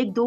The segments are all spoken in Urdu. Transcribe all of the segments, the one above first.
1-2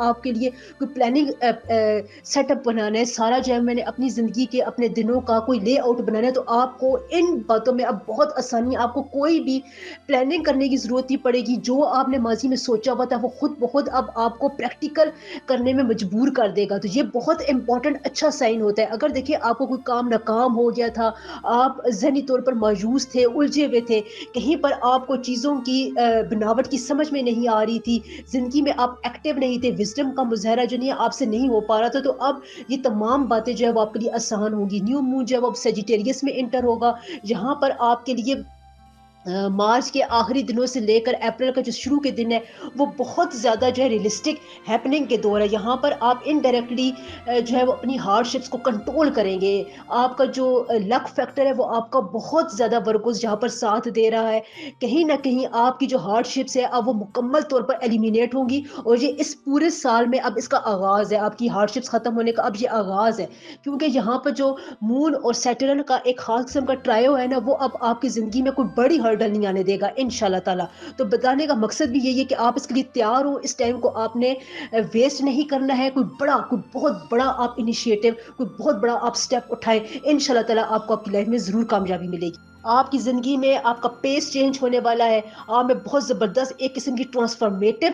آپ کے لیے کوئی پلاننگ سیٹ اپ بنانا ہے، سارا جو ہے میں نے اپنی زندگی کے اپنے دنوں کا کوئی لے آؤٹ بنانا ہے، تو آپ کو ان باتوں میں اب بہت آسانی، آپ کو کوئی بھی پلاننگ کرنے کی ضرورت نہیں پڑے گی. جو آپ نے ماضی میں سوچا ہوا تھا وہ خود بخود اب آپ کو پریکٹیکل کرنے میں مجبور کر دے گا. تو یہ بہت امپورٹنٹ اچھا سائن ہوتا ہے. اگر دیکھیں آپ کو کوئی کام ناکام ہو گیا تھا، آپ ذہنی طور پر مایوس تھے، الجھے ہوئے تھے، کہیں پر آپ کو چیزوں کی بناوٹ کی سمجھ میں نہیں آ رہی تھی، زندگی میں آپ ایکٹیو نہیں تھے، وزڈم کا مظاہرہ جو نہیں ہے آپ سے نہیں ہو پا رہا تھا، تو اب یہ تمام باتیں جو ہے وہ آپ کے لیے آسان ہوگی. نیو مون جو ہے وہ سیجیٹیریس میں انٹر ہوگا، یہاں پر آپ کے لیے مارچ کے آخری دنوں سے لے کر اپریل کا جو شروع کے دن ہے وہ بہت زیادہ جو ہے ریئلسٹک ہیپننگ کے دور ہے. یہاں پر آپ انڈائریکٹلی جو ہے وہ اپنی ہارڈ شپس کو کنٹرول کریں گے. آپ کا جو لک فیکٹر ہے وہ آپ کا بہت زیادہ ورکوز جہاں پر ساتھ دے رہا ہے. کہیں نہ کہیں آپ کی جو ہارڈ شپس ہے اب وہ مکمل طور پر ایلیمینیٹ ہوں گی، اور یہ اس پورے سال میں اب اس کا آغاز ہے، آپ کی ہارڈ شپس ختم ہونے کا اب یہ آغاز ہے. کیونکہ یہاں پر جو مون اور سیٹرن کا ایک خاص قسم کا ٹرائیو ہے نا، وہ اب آپ کی زندگی میں کوئی بڑی ہرڈل نہیں آنے دے گا انشاءاللہ تعالی. تو بتانے کا مقصد بھی یہی ہے کہ آپ اس کے لیے تیار ہو. اس ٹائم کو آپ نے ویسٹ نہیں کرنا ہے. کوئی بہت بڑا آپ انیشیٹو، کوئی بہت بڑا آپ سٹیپ اٹھائیں، انشاءاللہ تعالی آپ کو آپ کی لائف میں ضرور کامیابی ملے گی. آپ کی زندگی میں آپ کا پیس چینج ہونے والا ہے. آپ میں بہت زبردست ایک قسم کی ٹرانسفارمیٹو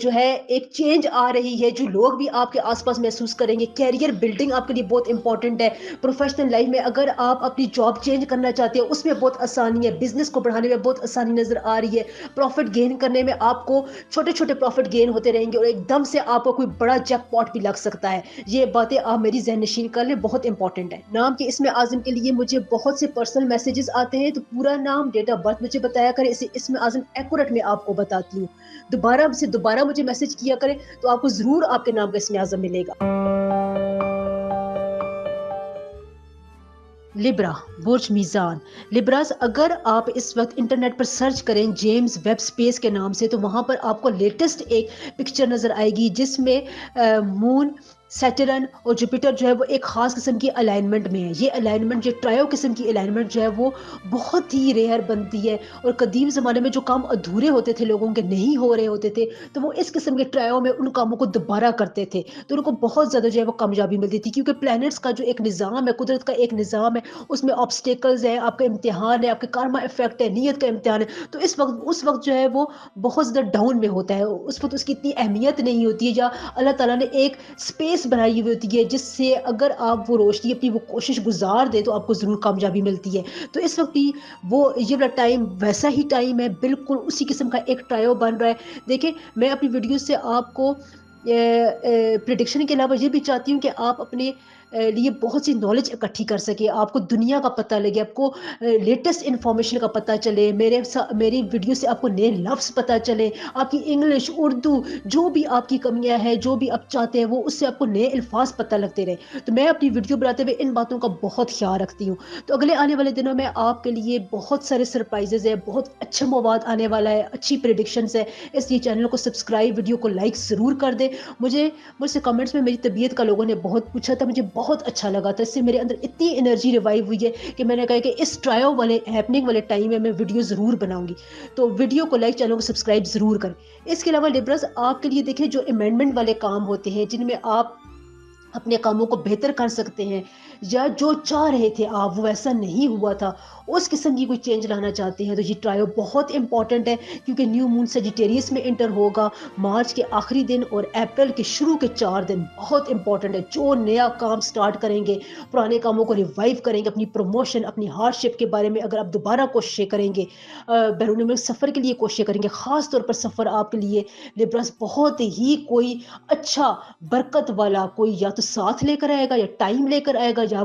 جو ہے ایک چینج آ رہی ہے، جو لوگ بھی آپ کے آس پاس محسوس کریں گے. کیریئر بلڈنگ آپ کے لیے بہت امپورٹنٹ ہے. پروفیشنل لائف میں اگر آپ اپنی جاب چینج کرنا چاہتے ہیں اس میں بہت آسانی ہے. بزنس کو بڑھانے میں بہت آسانی نظر آ رہی ہے. پروفٹ گین کرنے میں آپ کو چھوٹے چھوٹے پروفٹ گین ہوتے رہیں گے، اور ایک دم سے آپ کو کوئی بڑا جیک پاٹ بھی لگ سکتا ہے. یہ باتیں آپ میری ذہن نشین کر لیں، بہت امپورٹنٹ ہے. نام کے اسم اعظم کے لیے مجھے بہت سے پرسنل میسیجز آتے ہیں، تو پورا نام، ڈیٹ آف برتھ مجھے بتایا کریں، اسے اسم اعظم ایکوریٹ میں آپ کو بتاتی ہوں. دوبارہ مجھے میسج کیا کریں تو آپ کو ضرور آپ کے نام کا اسم اعظم ملے گا. لبرا، برج میزان. لبراز، اگر آپ اس وقت انٹرنیٹ پر سرچ کریں جیمز ویب سپیس کے نام سے، تو وہاں پر آپ کو لیٹسٹ ایک پکچر نظر آئے گی جس میں مون، سیٹرن اور جوپیٹر جو ہے وہ ایک خاص قسم کی الائنمنٹ میں ہے. یہ الائنمنٹ، جو ٹرائیو قسم کی الائنمنٹ جو ہے وہ بہت ہی ریئر بنتی ہے. اور قدیم زمانے میں جو کام ادھورے ہوتے تھے، لوگوں کے نہیں ہو رہے ہوتے تھے، تو وہ اس قسم کے ٹرائیو میں ان کاموں کو دوبارہ کرتے تھے، تو ان کو بہت زیادہ جو ہے وہ کامیابی ملتی تھی. کیونکہ پلانٹس کا جو ایک نظام ہے، قدرت کا ایک نظام ہے، اس میں آبسٹیکلز ہیں، آپ کا امتحان ہے، آپ کے کارما افیکٹ ہے، نیت کا امتحان ہے. تو اس وقت جو ہے وہ بہت زیادہ ڈاؤن میں ہوتا ہے. اس وقت اس کی اتنی اہمیت نہیں ہوتی ہے، یا اللہ تعالیٰ نے ایک اسپیس بنائی ہوئی ہوتی ہے جس سے اگر آپ وہ روشنی اپنی وہ کوشش گزار دیں تو آپ کو ضرور کامیابی ملتی ہے. تو اس وقت بھی یہ والا ٹائم ویسا ہی ٹائم ہے، بالکل اسی قسم کا ایک ٹرائیو بن رہا ہے. دیکھیں، میں اپنی ویڈیو سے آپ کو پریڈکشن کے علاوہ یہ بھی چاہتی ہوں کہ آپ اپنے لیے بہت سی نالج اکٹھی کر سکے، آپ کو دنیا کا پتہ لگے، آپ کو لیٹسٹ انفارمیشن کا پتہ چلے. میری ویڈیو سے آپ کو نئے لفظ پتہ چلے، آپ کی انگلش، اردو، جو بھی آپ کی کمیاں ہیں، جو بھی آپ چاہتے ہیں، وہ اس سے آپ کو نئے الفاظ پتہ لگتے رہے. تو میں اپنی ویڈیو بناتے ہوئے ان باتوں کا بہت خیال رکھتی ہوں. تو اگلے آنے والے دنوں میں آپ کے لیے بہت سارے سرپرائزز ہیں، بہت اچھا مواد آنے والا ہے، اچھی پریڈکشنز ہے. اس لیے چینل کو سبسکرائب، ویڈیو کو لائک ضرور کر دیں. مجھ سے کمنٹس میں میری طبیعت کا لوگوں نے بہت پوچھا تھا، مجھے بہت اچھا لگا تھا. اس سے میرے اندر اتنی انرجی ریوائیو ہوئی ہے کہ میں نے کہا کہ اس ٹرائیو والے ہیپننگ والے ٹائم میں ویڈیو ضرور بناؤں گی. تو ویڈیو کو لائک، چینل کو سبسکرائب ضرور کریں. اس کے علاوہ لیبرز، آپ کے لیے دیکھیں جو امینڈمنٹ والے کام ہوتے ہیں، جن میں آپ اپنے کاموں کو بہتر کر سکتے ہیں، یا جو چاہ رہے تھے آپ وہ ایسا نہیں ہوا تھا، اس قسم کی کوئی چینج لانا چاہتے ہیں، تو یہ ٹرائیو بہت امپورٹنٹ ہے. کیونکہ نیو مون سیجیٹیریس میں انٹر ہوگا مارچ کے آخری دن، اور اپریل کے شروع کے 4 دن بہت امپورٹنٹ ہے. جو نیا کام سٹارٹ کریں گے، پرانے کاموں کو ریوائیو کریں گے، اپنی پروموشن، اپنی ہارڈ شپ کے بارے میں اگر آپ دوبارہ کوششیں کریں گے، بیرون ملک سفر کے لیے کوششیں کریں گے، خاص طور پر سفر آپ کے لیے لیبرس بہت ہی کوئی اچھا برکت والا، کوئی یا تو ساتھ لے کر آئے گا، یا ٹائم لے کر آئے گا، یا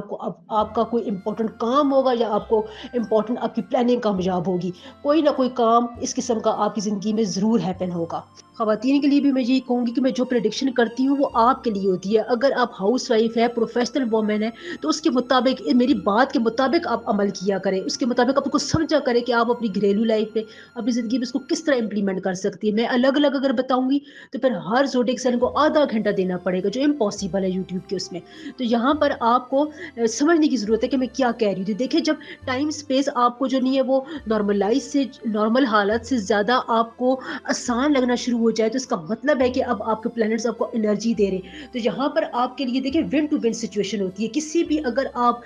آپ کا کوئی امپورٹنٹ کام ہوگا، یا آپ کو امپورٹنٹ آپ کی پلاننگ کامیاب ہوگی. کوئی نہ کوئی کام اس قسم کا آپ کی زندگی میں ضرور ہیپن ہوگا. خواتین کے لیے بھی میں یہی کہوں گی کہ میں جو پریڈکشن کرتی ہوں وہ آپ کے لیے ہوتی ہے. اگر آپ ہاؤس وائف ہے، پروفیشنل وومن ہے، تو اس کے مطابق، میری بات کے مطابق آپ عمل کیا کریں، اس کے مطابق آپ کو سمجھا کریں کہ آپ اپنی گھریلو لائف میں، اپنی زندگی میں اس کو کس طرح امپلیمنٹ کر سکتی ہے. میں الگ الگ اگر بتاؤں گی تو پھر ہر زوڈک سائن کو آدھا گھنٹہ دینا پڑے گا، جو امپاسبل ہے یوٹیوب کے اس میں. تو یہاں پر آپ کو سمجھنے کی ضرورت ہے کہ میں کیا کہہ رہی ہوں. دیکھیں جب ٹائم اسپیس آپ کو جو نہیں ہے وہ نارمل حالت سے زیادہ آپ کو آسان لگنا شروع ہو جائے تو اس کا مطلب ہے کہ اب آپ کے پلانٹس آپ کو انرجی دے رہے ہیں. تو یہاں پر آپ کے لیے دیکھیں ون ٹو ون سچویشن ہوتی ہے. کسی بھی اگر آپ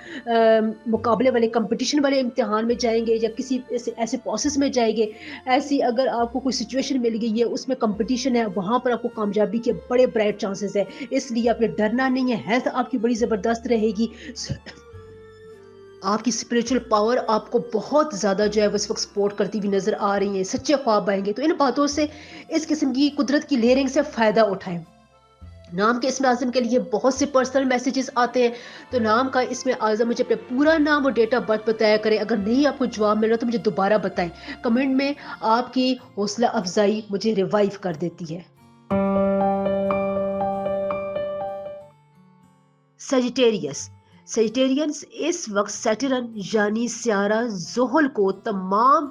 مقابلے والے کمپٹیشن والے امتحان میں جائیں گے یا کسی ایسے پروسیس میں جائیں گے, ایسی اگر آپ کو کوئی سچویشن مل گئی ہے اس میں کمپٹیشن ہے, وہاں پر آپ کو کامیابی کے بڑے برائٹ چانسز ہے. اس لیے آپ نے ڈرنا نہیں ہے. ہیلتھ آپ کی بڑی زبردست رہے گی. آپ کی اسپریچل پاور آپ کو بہت زیادہ جو ہے اس وقت سپورٹ کرتی ہوئی نظر آ رہی ہیں. سچے خواب آئیں گے. تو ان باتوں سے اس قسم کی قدرت کی لیئرنگ سے فائدہ اٹھائیں. نام کے اسم اعظم کے لیے بہت سے پرسنل میسیجز آتے ہیں. تو نام کا اسم اعظم مجھے اپنا پورا نام اور ڈیٹ آف برتھ بتایا کریں. اگر نہیں آپ کو جواب مل رہا تو مجھے دوبارہ بتائیں. کمنٹ میں آپ کی حوصلہ افزائی مجھے ریوائیو کر دیتی ہے. سیجیٹیرینس اس وقت سیٹرن یعنی سیارہ زحل کو تمام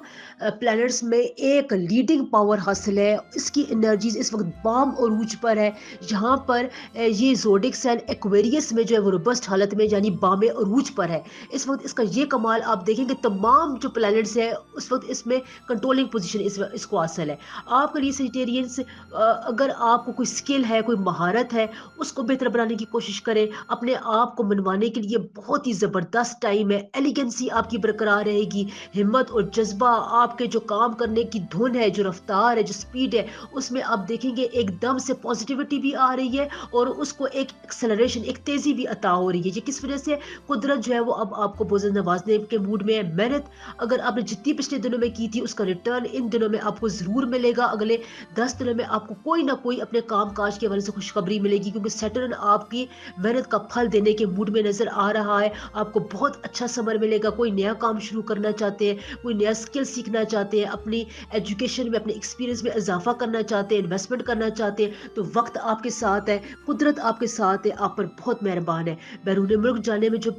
پلانٹس میں ایک لیڈنگ پاور حاصل ہے. اس کی انرجیز اس وقت بام عروج پر ہے. یہاں پر یہ زوڈک سائن ایکویریس میں جو ہے وہ روبسٹ حالت میں یعنی بام عروج پر ہے. اس وقت اس کا یہ کمال آپ دیکھیں کہ تمام جو پلانٹس ہیں اس وقت اس میں کنٹرولنگ پوزیشن اس کو حاصل ہے. آپ کے لیے سیجیٹیرینس اگر آپ کو کوئی سکل ہے, کوئی مہارت ہے, اس کو بہتر بنانے کی کوشش کریں. اپنے آپ کو منوانے کے لیے بہت ہی زبردست ٹائم ہے. ایلیگنسی آپ کی برقرار رہے گی. ہمت اور جذبہ, آپ کے جو کام کرنے کی دھن ہے, جو رفتار ہے, جو سپیڈ ہے, اس میں آپ دیکھیں گے ایک دم سے پازیٹیوٹی بھی آ رہی ہے اور اس کو ایک ایکسلریشن, ایک تیزی بھی عطا ہو رہی ہے. یہ کس وجہ سے قدرت جو ہے وہ اب آپ کو بہت زیادہ نوازنے کے موڈ میں ہے. محنت اگر آپ نے جتنی پچھلے دنوں میں کی تھی اس کا ریٹرن ان دنوں میں آپ کو ضرور ملے گا. اگلے 10 دنوں میں آپ کو کوئی نہ کوئی اپنے کام کاج کے حوالے سے خوشخبری ملے گی, کیونکہ سیٹرن آپ کی محنت کا پھل دینے کے موڈ میں نظر آ رہا ہے. آپ کو بہت اچھا سمر ملے گا. کوئی نیا کام شروع کرنا چاہتے ہیں, کوئی نیا سکل سیکھنا چاہتے ہیں, اپنی ایجوکیشن میں, اپنے ایکسپیرینس میں اضافہ کرنا چاہتے ہیں, انویسٹمنٹ کرنا چاہتے ہیں, تو وقت آپ کے ساتھ ہے, قدرت آپ کے ساتھ ہے, آپ پر بہت مہربان ہے. بیرون ملک جانے میں جو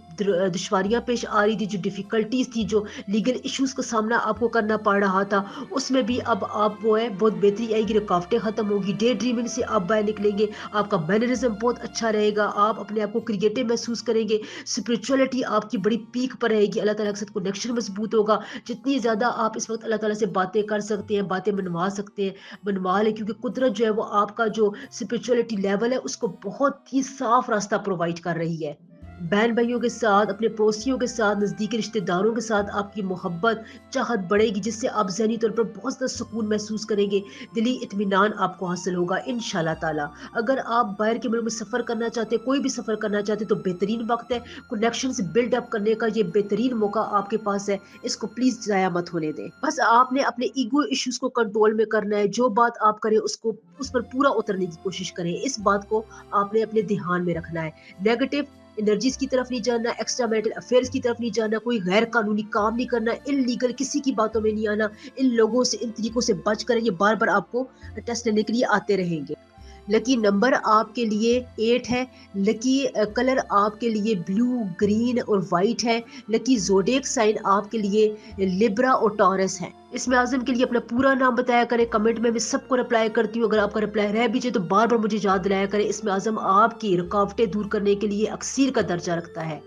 دشواریاں پیش آ رہی تھی, جو ڈیفیکلٹیز تھی, جو لیگل ایشوز کا سامنا آپ کو کرنا پڑ رہا تھا, اس میں بھی اب آپ وہ ہے بہت بہتری آئے گی. رکاوٹیں ختم ہوگی. ڈے ڈریمنگ سے آپ باہر نکلیں گے. آپ کا مینرزم بہت اچھا رہے گا. آپ اپنے آپ کو کریٹو محسوس کریں گے. اسپرچولیٹی آپ کی بڑی پیک پر رہے گی. اللہ تعالیٰ کے ساتھ کنیکشن مضبوط ہوگا. جتنی زیادہ آپ اس وقت اللہ تعالیٰ سے باتیں کر سکتے ہیں, باتیں منوا سکتے ہیں, منوا لیں, کیونکہ قدرت جو ہے وہ آپ کا جو اسپرچولیٹی لیول ہے اس کو بہت ہی صاف راستہ پرووائڈ کر رہی ہے. بہن بھائیوں کے ساتھ, اپنے پڑوسیوں کے ساتھ, نزدیکی رشتہ داروں کے ساتھ آپ کی محبت چاہت بڑھے گی, جس سے آپ ذہنی طور پر بہت زیادہ سکون محسوس کریں گے. دلی اطمینان آپ کو حاصل ہوگا انشاءاللہ تعالی. اگر آپ باہر کے ملک میں سفر کرنا چاہتے ہیں, کوئی بھی سفر کرنا چاہتے ہیں, تو بہترین وقت ہے. کنیکشنز بلڈ اپ کرنے کا یہ بہترین موقع آپ کے پاس ہے. اس کو پلیز ضائع مت ہونے دیں. بس آپ نے اپنے ایگو ایشوز کو کنٹرول میں کرنا ہے. جو بات آپ کریں اس پر پورا اترنے کی کوشش کریں. اس بات کو آپ نے اپنے دھیان میں رکھنا ہے. نیگیٹو انرجیز کی طرف نہیں جانا, ایکسٹرا میریٹل افیئرز کی طرف نہیں جانا, کوئی غیر قانونی کام نہیں کرنا, ان لیگل کسی کی باتوں میں نہیں آنا. ان لوگوں سے, ان طریقوں سے بچ کر, یہ بار بار آپ کو ٹیسٹ لینے کے لیے آتے رہیں گے. لکی نمبر آپ کے لیے 8 ہے. لکی کلر آپ کے لیے بلو, گرین اور وائٹ ہے. لکی زوڈیک سائن آپ کے لیے لیبرا اور ٹورس ہے. اسم اعظم کے لیے اپنا پورا نام بتایا کریں. کمنٹ میں سب کو رپلائی کرتی ہوں. اگر آپ کا رپلائی رہ بھی جائے تو بار بار مجھے یاد دلایا کریں. اسم اعظم آپ کی رکاوٹیں دور کرنے کے لیے اکسیر کا درجہ رکھتا ہے.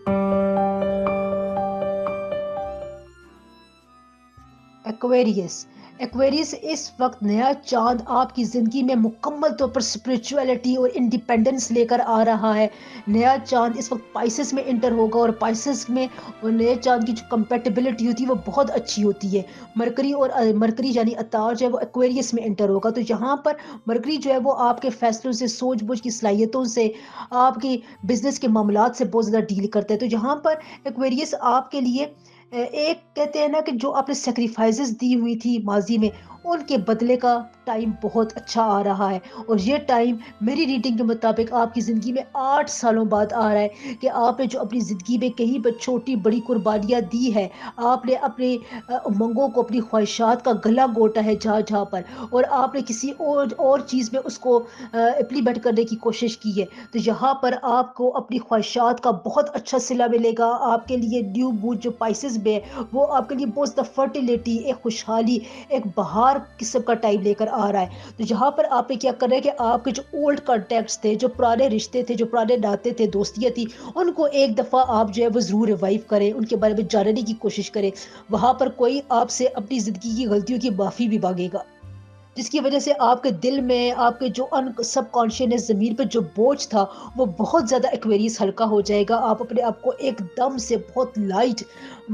ایکویریس اس وقت نیا چاند آپ کی زندگی میں مکمل طور پر اسپرچولیٹی اور انڈیپینڈنس لے کر آ رہا ہے. نیا چاند اس وقت پائسس میں انٹر ہوگا, اور پائسس میں اور نئے چاند کی جو کمپیٹیبلٹی ہوتی ہے وہ بہت اچھی ہوتی ہے. مرکری یعنی عطار جو ہے وہ ایکویریس میں انٹر ہوگا. تو یہاں پر مرکری جو ہے وہ آپ کے فیصلوں سے, سوچ بوجھ کی صلاحیتوں سے, آپ کی بزنس کے معاملات سے بہت زیادہ ڈیل کرتا ہے. تو یہاں پر ایکویریس آپ کے لیے ایک کہتے ہیں نا کہ جو آپ نے سیکریفائسز دی ہوئی تھی ماضی میں, ان کے بدلے کا ٹائم بہت اچھا آ رہا ہے. اور یہ ٹائم میری ریڈنگ کے مطابق آپ کی زندگی میں 8 سالوں بعد آ رہا ہے, کہ آپ نے جو اپنی زندگی میں کہیں چھوٹی بڑی قربانیاں دی ہے, آپ نے اپنے امنگوں کو, اپنی خواہشات کا گلا گھونٹا ہے جہاں جہاں پر, اور آپ نے کسی اور چیز میں اس کو امپلیمنٹ کرنے کی کوشش کی ہے. تو یہاں پر آپ کو اپنی خواہشات کا بہت اچھا صلہ ملے گا. آپ کے لیے نیو موڈ جو پائسز میں وہ آپ کے لیے بہت زیادہ فرٹیلیٹی, ایک خوشحالی, ایک بہار مزیدار قسم کا ٹائم لے کر آ رہا ہے. تو یہاں پر آپ نے کیا کرنا ہے کہ آپ کے جو اولڈ کانٹیکٹس تھے، جو پرانے رشتے تھے، جو پرانے ناطے تھے، دوستیاں تھی، ان کو ایک دفعہ آپ جو ہے وہ ضرور ریوائیو کریں، ان کے بارے میں جاننے کی کوشش کریں. وہاں پر کوئی آپ سے اپنی زندگی کی غلطیوں کی معافی بھی مانگے گا، جس کی وجہ سے آپ کے دل میں، آپ کے جو سب کانشیس ضمیر پہ جو بوجھ تھا وہ بہت زیادہ ایکویریس ہلکا ہو جائے گا. آپ اپنے آپ کو ایک دم سے بہت لائٹ،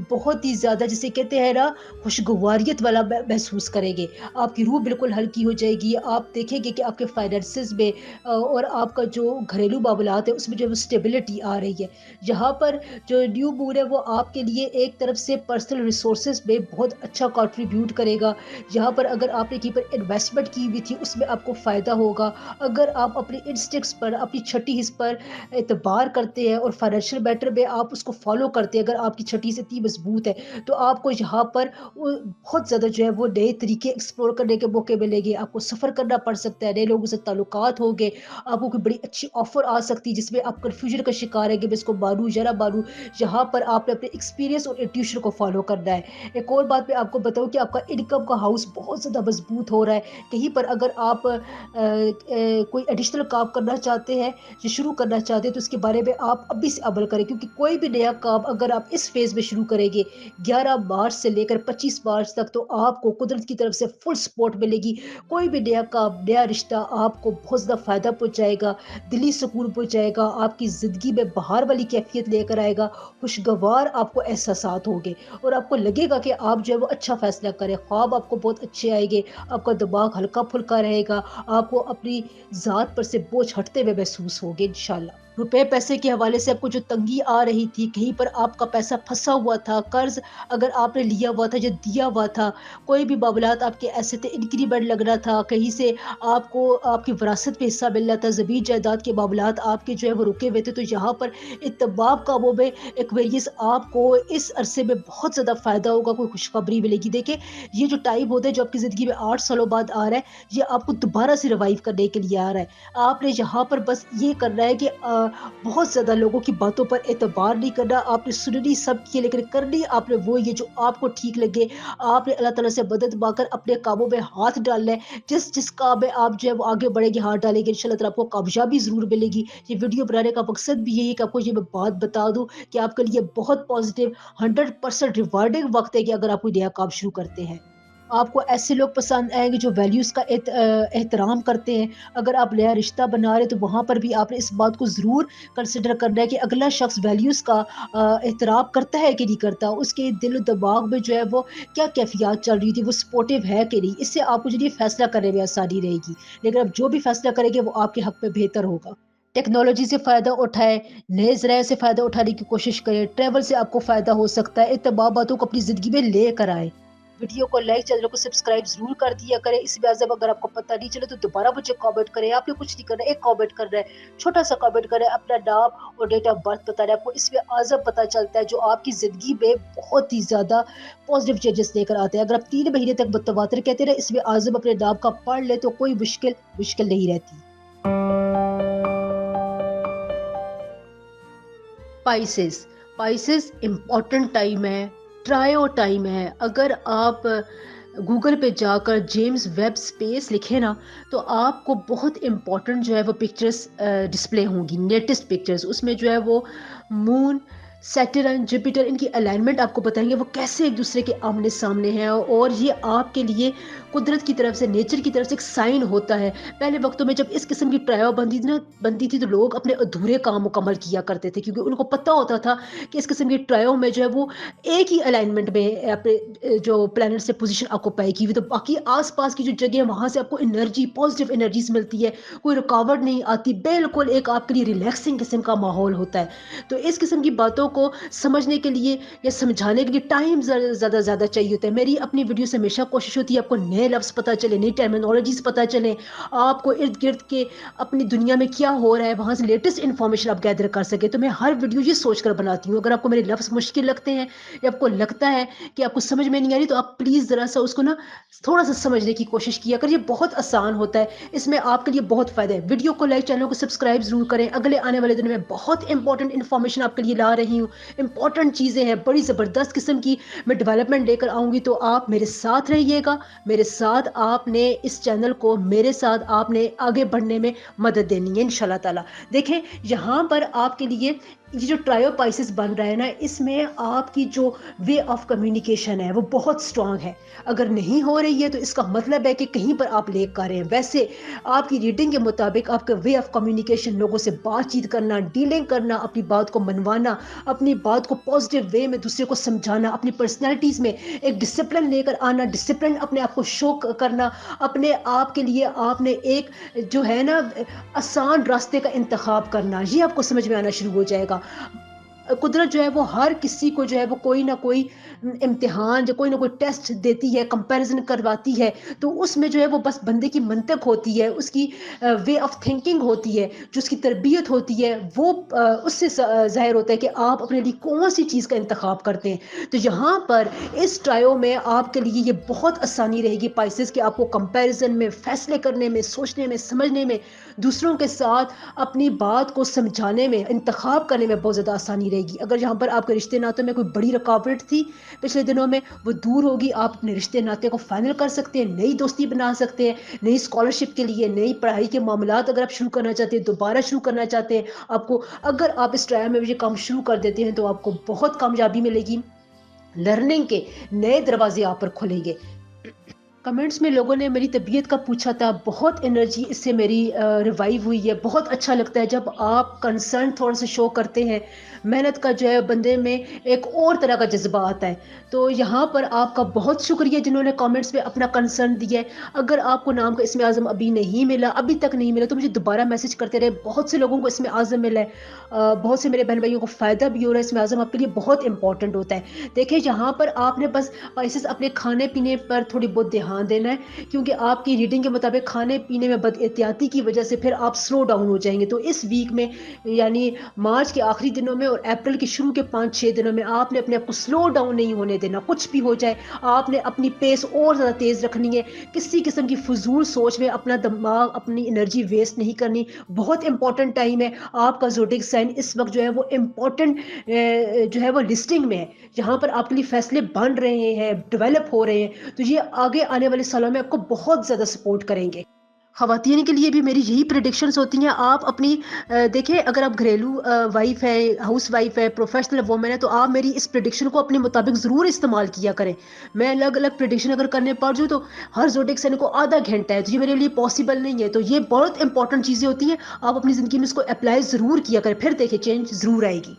بہت ہی زیادہ جسے کہتے ہیں نا خوشگواریت والا محسوس کریں گے. آپ کی روح بالکل ہلکی ہو جائے گی. آپ دیکھیں گے کہ آپ کے فائنینسز میں اور آپ کا جو گھریلو معاملات ہے اس میں جو اسٹیبلٹی آ رہی ہے. یہاں پر جو نیو مون ہے وہ آپ کے لیے ایک طرف سے پرسنل ریسورسز میں بہت اچھا کنٹریبیوٹ کرے گا. یہاں پر اگر آپ نے کہیں پر انویسٹمنٹ کی ہوئی تھی اس میں آپ کو فائدہ ہوگا. اگر آپ اپنی انسٹنکٹس پر، اپنی چھٹی حص پر اعتبار کرتے ہیں اور فائنینشیل میٹر میں آپ اس کو فالو کرتے ہیں، اگر آپ کی چھٹی سے اتنی مضبوط ہے تو آپ کو یہاں پر بہت زیادہ جو ہے وہ نئے طریقے ایکسپلور کرنے کے موقع ملیں گے. آپ کو سفر کرنا پڑ سکتا ہے، نئے لوگوں سے تعلقات ہوں گے، آپ کو کوئی بڑی اچھی آفر آ سکتی ہے جس میں آپ کنفیوژن کا شکار ہیں کہ میں اس کو مانوں یا نہ مانوں. یہاں پر آپ نے اپنے ایکسپیرینس اور انٹیوشن کو فالو کرنا ہے. ایک اور بات میں آپ کو بتاؤں کہ آپ کا انکم کا ہاؤس بہت زیادہ مضبوط ہو رہا ہے. کہیں پر اگر آپ کوئی ایڈیشنل کام کرنا چاہتے ہیں یا شروع کرنا چاہتے ہیں تو اس کے بارے میں آپ ابھی سے عمل کریں، کیونکہ کوئی بھی نیا کام اگر آپ اس فیز میں شروع کریں گے 11 مارچ سے لے کر 25 مارچ تک تو آپ کو قدرت کی طرف سے فل سپورٹ ملے گی. کوئی بھی نیا کام، نیا رشتہ آپ کو بہت زیادہ فائدہ پہنچائے گا، دلی سکون پہنچائے گا، آپ کی زندگی میں بہار والی کیفیت لے کر آئے گا. خوشگوار آپ کو احساسات ہوں گے اور آپ کو لگے گا کہ آپ جو ہے وہ اچھا فیصلہ کریں. خواب آپ کو بہت اچھے آئیں گے، آپ کا دماغ ہلکا پھلکا رہے گا، آپ کو اپنی ذات پر سے بوجھ ہٹتے ہوئے محسوس ہوگے انشاءاللہ. روپے پیسے کے حوالے سے آپ کو جو تنگی آ رہی تھی، کہیں پر آپ کا پیسہ پھنسا ہوا تھا، قرض اگر آپ نے لیا ہوا تھا یا دیا ہوا تھا، کوئی بھی معاملات آپ کے ایسے تھے، انکریمنٹ لگنا تھا، کہیں سے آپ کو آپ کی وراثت میں حصہ ملنا تھا، زمین جائیداد کے معاملات آپ کے جو ہے وہ رکے ہوئے تھے، تو یہاں پر ان تمام کاموں میں ایکویریس آپ کو اس عرصے میں بہت زیادہ فائدہ ہوگا، کوئی خوشخبری ملے گی. دیکھیں یہ جو ٹائم ہوتا ہے جو آپ کی زندگی میں 8 سالوں بعد آ رہا ہے، یہ آپ کو دوبارہ سے ریوائیو کرنے کے لیے آ رہا ہے. آپ نے یہاں پر بس یہ کرنا ہے کہ بہت زیادہ لوگوں کی باتوں پر اعتبار نہیں کرنا. آپ نے سننی سب کی لیکن کرنی آپ نے وہ یہ جو آپ کو ٹھیک لگے. آپ نے اللہ تعالیٰ سے مدد مانگ کر اپنے کاموں میں ہاتھ ڈالنا ہے. جس کام میں آپ جو ہے وہ آگے بڑھیں گے، ہاتھ ڈالیں گے، ان شاء اللہ تعالیٰ آپ کو کامیابی ضرور ملے گی. یہ ویڈیو بنانے کا مقصد بھی یہی ہے کہ آپ کو یہ میں بات بتا دوں کہ آپ کے لیے بہت پازیٹیو 100% ریوارڈنگ وقت ہے کہ اگر آپ کوئی نیا کام شروع کرتے ہیں. آپ کو ایسے لوگ پسند آئیں گے جو ویلیوز کا احترام کرتے ہیں. اگر آپ نیا رشتہ بنا رہے تو وہاں پر بھی آپ نے اس بات کو ضرور کنسیڈر کرنا ہے کہ اگلا شخص ویلیوز کا احترام کرتا ہے کہ نہیں کرتا، اس کے دل و دماغ میں جو ہے وہ کیا کیفیات چل رہی تھی، وہ سپورٹیو ہے کہ نہیں. اس سے آپ کو جو یہ فیصلہ کرنے میں آسانی رہے گی. لیکن آپ جو بھی فیصلہ کریں گے وہ آپ کے حق میں بہتر ہوگا. ٹیکنالوجی سے فائدہ اٹھائے، نئے ذرائع سے فائدہ اٹھانے کی کوشش کریں. ٹریول سے آپ کو فائدہ ہو سکتا ہے. ان تمام باتوں کو اپنی زندگی میں لے کر آئے. ویڈیو کو لائک، چینل کو سبسکرائب ضرور کر دیا کریں. اس میں اعظم اگر آپ کو پتہ نہیں چلے تو دوبارہ مجھے کامنٹ کریں. آپ نے کچھ نہیں کرنا، ایک کامنٹ کرنا ہے، چھوٹا سا کامنٹ کریں، اپنا نام اور ڈیٹ آف برتھ بتانا ہے. آپ کو اس میں اعظم پتہ چلتا ہے جو آپ کی زندگی میں بہت ہی زیادہ پازیٹیو چینجز لے کر آتے ہیں. اگر آپ 3 مہینے تک متواتر کہتے رہے، اس میں اعظم اپنے نام کا پڑھ لے تو کوئی مشکل نہیں رہتی. پائسز پائسز امپورٹنٹ ٹائم ہے، ٹرائیو ٹائم ہے. اگر آپ گوگل پہ جا کر جیمز ویب اسپیس لکھیں نا تو آپ کو بہت امپورٹنٹ جو ہے وہ پکچرز ڈسپلے ہوں گی، لیٹسٹ پکچرز. اس میں جو ہے وہ مون، سیٹرن، جوپیٹر، ان کی الائنمنٹ آپ کو بتائیں گے وہ کیسے ایک دوسرے کے آمنے سامنے ہیں. اور یہ آپ کے لیے قدرت کی طرف سے، نیچر کی طرف سے ایک سائن ہوتا ہے. پہلے وقتوں میں جب اس قسم کی ٹرائیو بنتی تھی تو لوگ اپنے ادھورے کام مکمل کیا کرتے تھے، کیونکہ ان کو پتہ ہوتا تھا کہ اس قسم کی ٹرائیو میں جو ہے وہ ایک ہی الائنمنٹ میں اپنے جو پلانٹ سے پوزیشن آکوپائی کی ہوئی، تو باقی آس پاس کی جو جگہ ہے وہاں سے آپ کو انرجی، پازیٹیو انرجیز ملتی ہے، کوئی رکاوٹ نہیں آتی، بالکل ایک آپ کے لیے ریلیکسنگ قسم کا ماحول ہوتا ہے. تو اس قسم کی باتوں کو سمجھنے کے لیے یا سمجھانے کے لیے ٹائم زیادہ چاہیے ہوتا ہے. میری اپنی ویڈیو سے ہمیشہ کوشش ہوتی ہے آپ کو نئے لفظ پتہ چلے، نئی ٹرمینالوجیز پتہ چلیں، آپ کو ارد گرد کے اپنی دنیا میں کیا ہو رہا ہے وہاں سے لیٹسٹ انفارمیشن آپ گیدر کر سکے. تو میں ہر ویڈیو یہ سوچ کر بناتی ہوں. اگر آپ کو میرے لفظ مشکل لگتے ہیں یا آپ کو لگتا ہے کہ آپ کو سمجھ میں نہیں آ رہی تو آپ پلیز ذرا سا اس کو نا تھوڑا سا سمجھنے کی کوشش کیا کر. یہ بہت آسان ہوتا ہے، اس میں آپ کے لیے بہت فائدہ ہے. ویڈیو کو لائک، چینل کو سبسکرائب ضرور کریں. اگلے آنے والے دن میں بہت امپورٹنٹ انفارمیشن آپ کے لیے لا رہی رہی ہوں, امپورٹنٹ چیزیں ہیں, بڑی زبردست قسم کی میں ڈیولپمنٹ لے کر آؤں گی, تو آپ میرے ساتھ رہیے گا. میرے ساتھ آپ نے اس چینل کو, میرے ساتھ آپ نے آگے بڑھنے میں مدد دینی ہے انشاءاللہ تعالیٰ. دیکھیں یہاں پر آپ کے لیے یہ جو ٹرائیو پائسس بن رہا ہے نا, اس میں آپ کی جو وے آف کمیونیکیشن ہے وہ بہت اسٹرانگ ہے. اگر نہیں ہو رہی ہے تو اس کا مطلب ہے کہ کہیں پر آپ لیک کر رہے ہیں. ویسے آپ کی ریڈنگ کے مطابق آپ کا وے آف کمیونیکیشن, لوگوں سے بات چیت کرنا, ڈیلنگ کرنا, اپنی بات کو منوانا, اپنی بات کو پازیٹیو وے میں دوسرے کو سمجھانا, اپنی پرسنالٹیز میں ایک ڈسپلن لے کر آنا, ڈسپلن اپنے آپ کو شو کرنا, اپنے آپ کے لیے آپ نے ایک جو ہے نا آسان راستے کا انتخاب کرنا, یہ آپ کو سمجھ میں آنا شروع ہو جائے گا. قدرت جو ہے وہ ہر کسی کو جو ہے وہ کوئی نہ کوئی امتحان, جو کوئی نہ کوئی ٹیسٹ دیتی ہے, کمپیریزن کرواتی ہے, تو اس میں جو ہے وہ بس بندے کی منطق ہوتی ہے, اس کی وے آف تھنکنگ ہوتی ہے, جو اس کی تربیت ہوتی ہے, وہ اس سے ظاہر ہوتا ہے کہ آپ اپنے لیے کون سی چیز کا انتخاب کرتے ہیں. تو یہاں پر اس ٹرائیو میں آپ کے لیے یہ بہت آسانی رہے گی پائسز, کہ آپ کو کمپیریزن میں, فیصلے کرنے میں, سوچنے میں, سمجھنے میں, دوسروں کے ساتھ اپنی بات کو سمجھانے میں, انتخاب کرنے میں بہت زیادہ آسانی رہے گی. اگر یہاں پر آپ کے رشتے ناتوں میں کوئی بڑی رکاوٹ تھی پچھلے دنوں میں, وہ دور ہوگی. آپ اپنے رشتے ناتے کو فائنل کر سکتے ہیں, نئی دوستی بنا سکتے ہیں, نئی اسکالرشپ کے لیے, نئی پڑھائی کے معاملات اگر آپ شروع کرنا چاہتے ہیں, دوبارہ شروع کرنا چاہتے ہیں آپ کو, اگر آپ اس ٹرائل میں یہ کام شروع کر دیتے ہیں تو آپ کو بہت کامیابی ملے گی. لرننگ کے نئے دروازے آپ پر کھلیں گے. کمنٹس میں لوگوں نے میری طبیعت کا پوچھا تھا, بہت انرجی اس سے میری ریوائیو ہوئی ہے. بہت اچھا لگتا ہے جب آپ کنسرن تھوڑا سا شو کرتے ہیں. محنت کا جو ہے بندے میں ایک اور طرح کا جذبہ آتا ہے. تو یہاں پر آپ کا بہت شکریہ جنہوں نے کامنٹس میں اپنا کنسرن دیا ہے. اگر آپ کو نام کا اسم اعظم ابھی نہیں ملا, ابھی تک نہیں ملا, تو مجھے دوبارہ میسج کرتے رہے. بہت سے لوگوں کو اسم اعظم ملا ہے, بہت سے میرے بہن بھائیوں کو فائدہ بھی ہو رہا ہے. اسم اعظم آپ کے لیے بہت امپورٹنٹ ہوتا ہے. دیکھیں یہاں پر آپ نے بس پائسز اپنے کھانے پینے پر تھوڑی بہت دھیان دینا ہے, کیونکہ آپ کی ریڈنگ کے مطابق کھانے پینے میں بد احتیاطی کی وجہ سے پھر آپ سلو ڈاؤن ہو جائیں گے. تو اس ویک میں یعنی مارچ کے آخری دنوں میں اور اپریل کے شروع کے 5-6 دنوں میں آپ نے اپنے آپ کو سلو ڈاؤن نہیں ہونے دینا. کچھ بھی ہو جائے آپ نے اپنی پیس اور زیادہ تیز رکھنی ہے. کسی قسم کی فضول سوچ میں اپنا دماغ, اپنی انرجی ویسٹ نہیں کرنی. بہت امپورٹنٹ ٹائم ہے. آپ کا زوڈک سائن اس وقت جو ہے وہ امپورٹنٹ جو ہے وہ لسٹنگ میں ہے, جہاں پر آپ کے لیے فیصلے بن رہے ہیں, ڈیولپ ہو رہے ہیں. تو یہ آگے آنے والے سالوں میں آپ کو بہت زیادہ سپورٹ کریں گے. خواتین کے لیے بھی میری یہی پریڈکشنز ہوتی ہیں. آپ اپنی دیکھیں, اگر آپ گھریلو وائف ہے, ہاؤس وائف ہے, پروفیشنل وومن ہے, تو آپ میری اس پریڈکشن کو اپنے مطابق ضرور استعمال کیا کریں. میں الگ الگ پریڈکشن اگر کرنے پڑ جاؤں تو ہر زوڈک سائن کو آدھا گھنٹہ ہے, تو یہ میرے لیے پاسبل نہیں ہے. تو یہ بہت امپورٹنٹ چیزیں ہوتی ہیں, آپ اپنی زندگی میں اس کو اپلائی ضرور کیا کریں, پھر دیکھیں چینج ضرور آئے گی.